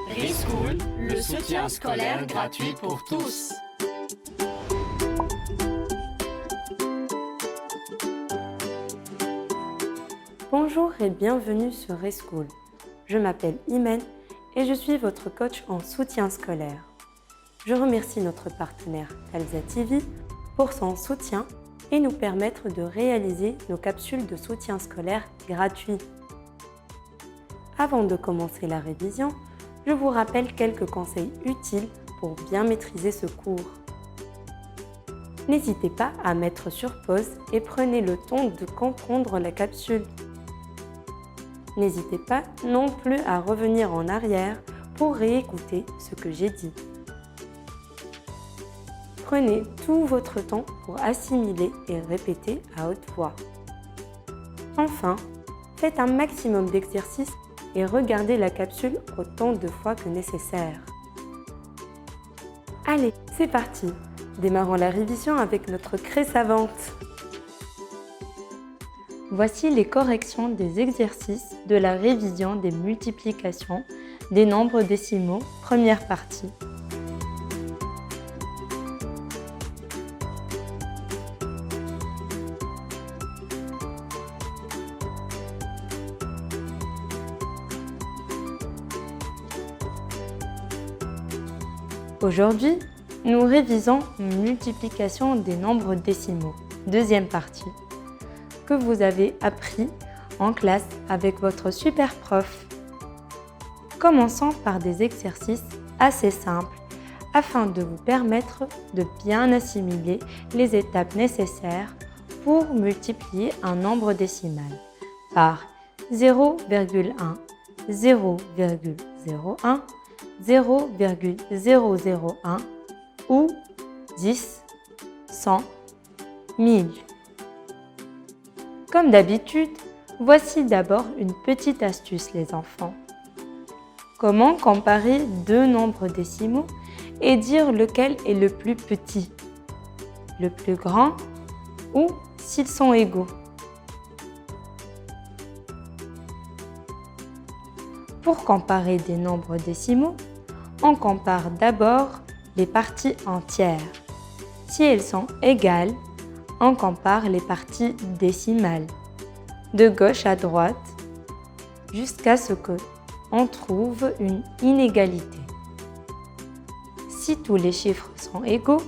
Reschool, le soutien scolaire gratuit pour tous. Bonjour et bienvenue sur Reschool. Je m'appelle Imen et je suis votre coach en soutien scolaire. Je remercie notre partenaire Talza TV pour son soutien et nous permettre de réaliser nos capsules de soutien scolaire gratuits. Avant de commencer la révision, je vous rappelle quelques conseils utiles pour bien maîtriser ce cours. N'hésitez pas à mettre sur pause et prenez le temps de comprendre la capsule. N'hésitez pas non plus à revenir en arrière pour réécouter ce que j'ai dit. Prenez tout votre temps pour assimiler et répéter à haute voix. Enfin, faites un maximum d'exercices et regardez la capsule autant de fois que nécessaire. Allez, c'est parti! Démarrons la révision avec notre craie savante. Voici les corrections des exercices de la révision des multiplications des nombres décimaux, première partie. Aujourd'hui, nous révisons multiplication des nombres décimaux, deuxième partie, que vous avez appris en classe avec votre super prof. Commençons par des exercices assez simples afin de vous permettre de bien assimiler les étapes nécessaires pour multiplier un nombre décimal par 0,1, 0,01, 0,001 ou 10, 100, 1000. Comme d'habitude, voici d'abord une petite astuce les enfants. Comment comparer deux nombres décimaux et dire lequel est le plus petit, le plus grand ou s'ils sont égaux? Pour comparer des nombres décimaux, on compare d'abord les parties entières. Si elles sont égales, on compare les parties décimales, de gauche à droite, jusqu'à ce qu'on trouve une inégalité. Si tous les chiffres sont égaux,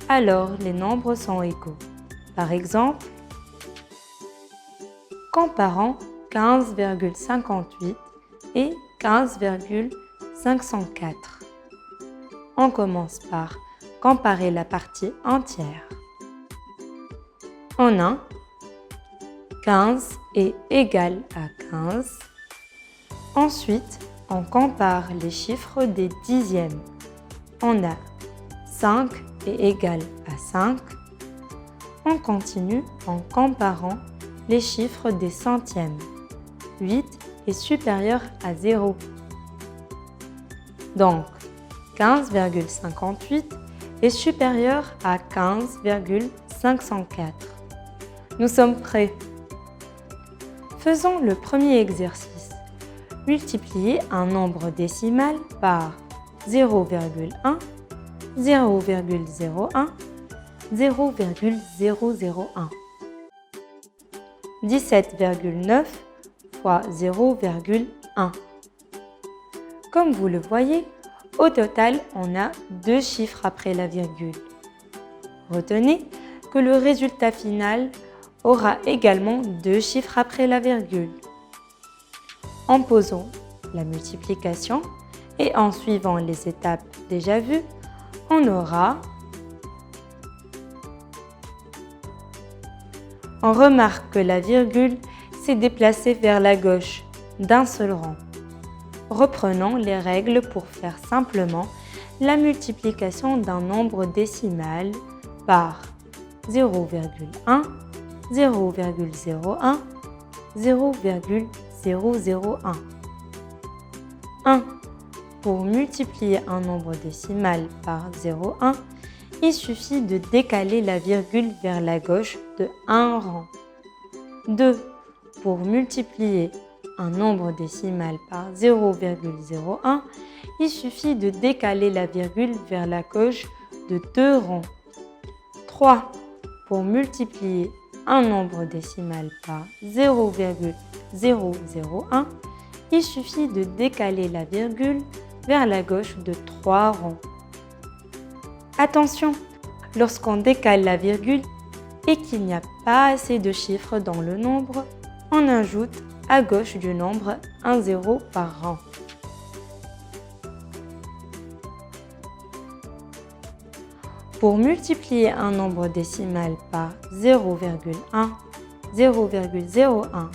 alors les nombres sont égaux. Par exemple, comparons 15,58 et 15,504. On commence par comparer la partie entière. En 1, 15 est égal à 15. Ensuite, on compare les chiffres des dixièmes. On a 5 est égal à 5. On continue en comparant les chiffres des centièmes. 8 est supérieur à 0. Donc, 15,58 est supérieur à 15,504. Nous sommes prêts. Faisons le premier exercice. Multiplier un nombre décimal par 0,1, 0,01, 0,001. 17,9 fois 0,1. Comme vous le voyez, au total, on a deux chiffres après la virgule. Retenez que le résultat final aura également deux chiffres après la virgule. En posant la multiplication et en suivant les étapes déjà vues, on aura... On remarque que la virgule s'est déplacée vers la gauche d'un seul rang. Reprenons les règles pour faire simplement la multiplication d'un nombre décimal par 0,1, 0,01, 0,001. 1. Pour multiplier un nombre décimal par 0,1, il suffit de décaler la virgule vers la gauche de un rang. 2. Pour multiplier un nombre décimal par 0,01, il suffit de décaler la virgule vers la gauche de 2 rangs. 3. Pour multiplier un nombre décimal par 0,001, il suffit de décaler la virgule vers la gauche de 3 rangs. Attention, lorsqu'on décale la virgule et qu'il n'y a pas assez de chiffres dans le nombre, on ajoute à gauche du nombre un 0 par rang. Pour multiplier un nombre décimal par 0,1, 0,01,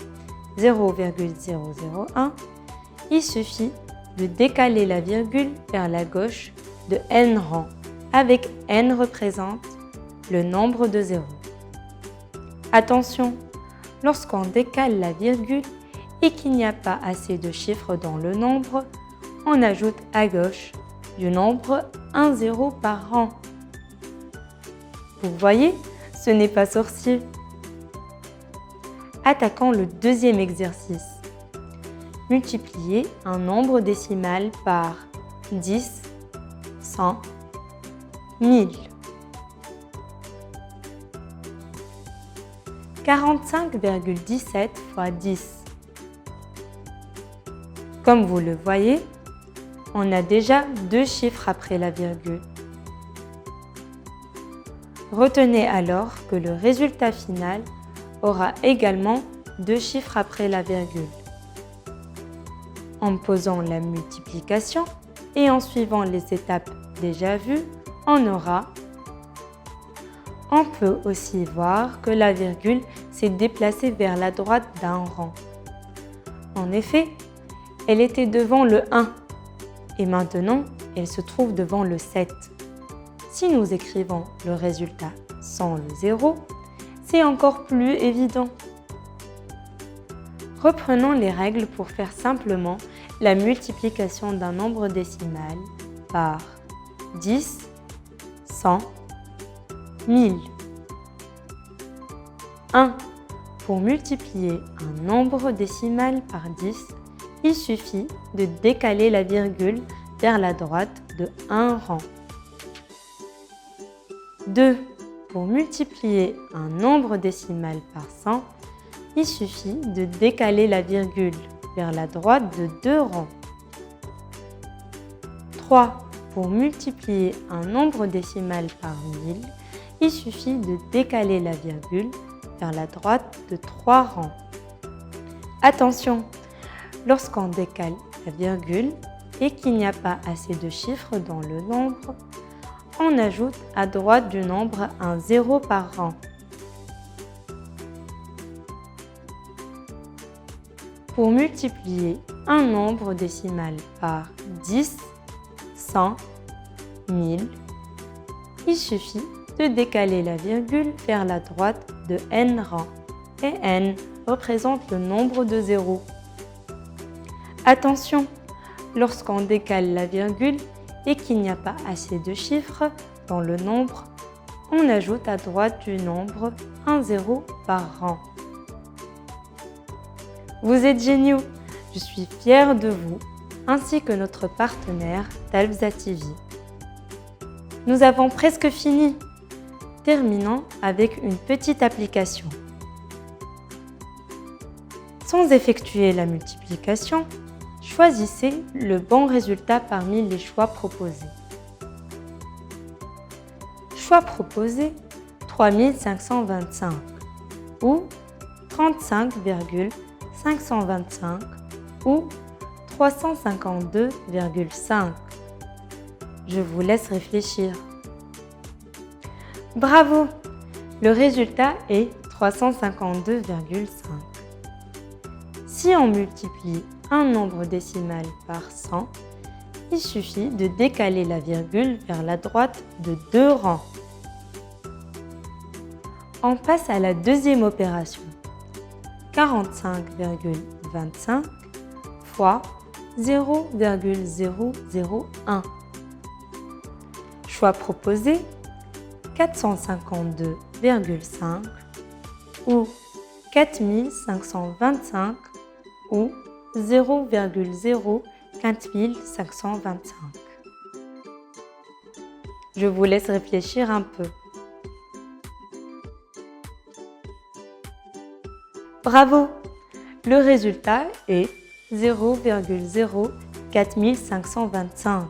0,001, il suffit de décaler la virgule vers la gauche de n rangs, avec n représente le nombre de zéros. Attention, lorsqu'on décale la virgule et qu'il n'y a pas assez de chiffres dans le nombre, on ajoute à gauche du nombre un 0 par rang. Vous voyez, ce n'est pas sorcier. Attaquons le deuxième exercice. Multiplier un nombre décimal par 10, 100, 1000. 45,17 fois 10. Comme vous le voyez, on a déjà 2 chiffres après la virgule. Retenez alors que le résultat final aura également 2 chiffres après la virgule. En posant la multiplication et en suivant les étapes déjà vues, on aura. On peut aussi voir que la virgule s'est déplacée vers la droite d'un rang. En effet, elle était devant le 1 et maintenant elle se trouve devant le 7. Si nous écrivons le résultat sans le 0, c'est encore plus évident. Reprenons les règles pour faire simplement la multiplication d'un nombre décimal par 10, 100, 1000. 1. Pour multiplier un nombre décimal par 10, il suffit de décaler la virgule vers la droite de 1 rang. 2. Pour multiplier un nombre décimal par 100, il suffit de décaler la virgule vers la droite de 2 rangs. 3. Pour multiplier un nombre décimal par 1000, il suffit de décaler la virgule vers la droite de 3 rangs. Attention, lorsqu'on décale la virgule et qu'il n'y a pas assez de chiffres dans le nombre, on ajoute à droite du nombre un 0 par rang. Pour multiplier un nombre décimal par 10, 100, 1000, il suffit de décaler la virgule vers la droite de n rangs, et n représente le nombre de zéros. Attention, lorsqu'on décale la virgule et qu'il n'y a pas assez de chiffres dans le nombre, on ajoute à droite du nombre un 0 par rang. Vous êtes géniaux! Je suis fière de vous, ainsi que notre partenaire Talbsa TV. Nous avons presque fini. Terminons avec une petite application. Sans effectuer la multiplication, choisissez le bon résultat parmi les choix proposés. Choix proposé 3525 ou 35,525 ou 352,5. Je vous laisse réfléchir. Bravo! Le résultat est 352,5. Si on multiplie un nombre décimal par 100, il suffit de décaler la virgule vers la droite de 2 rangs. On passe à la deuxième opération. 45,25 fois 0,001. Choix proposé 452,5 ou 4525 ou 0,04525. Je vous laisse réfléchir un peu. Bravo! Le résultat est 0,04525.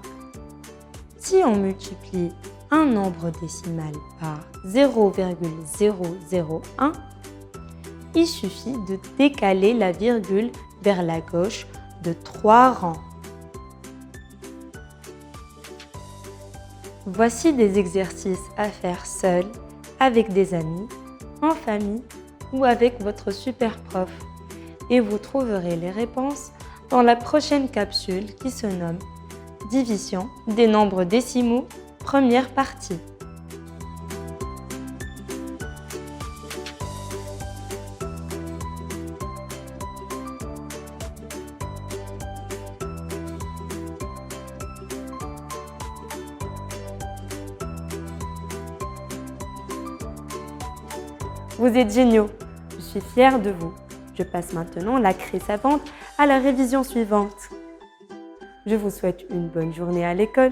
Si on multiplie un nombre décimal par 0,001, il suffit de décaler la virgule vers la gauche de 3 rangs. Voici des exercices à faire seul, avec des amis, en famille ou avec votre super prof. Et vous trouverez les réponses dans la prochaine capsule qui se nomme Division des nombres décimaux, première partie. Vous êtes géniaux, je suis fière de vous. Je passe maintenant la craie savante à la révision suivante. Je vous souhaite une bonne journée à l'école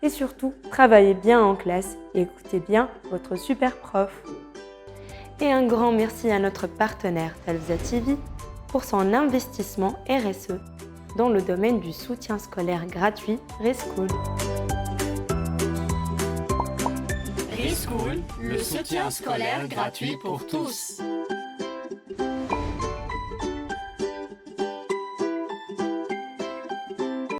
et surtout, travaillez bien en classe et écoutez bien votre super prof. Et un grand merci à notre partenaire Talvza TV pour son investissement RSE dans le domaine du soutien scolaire gratuit Reschool. Reschool, le soutien scolaire gratuit pour tous.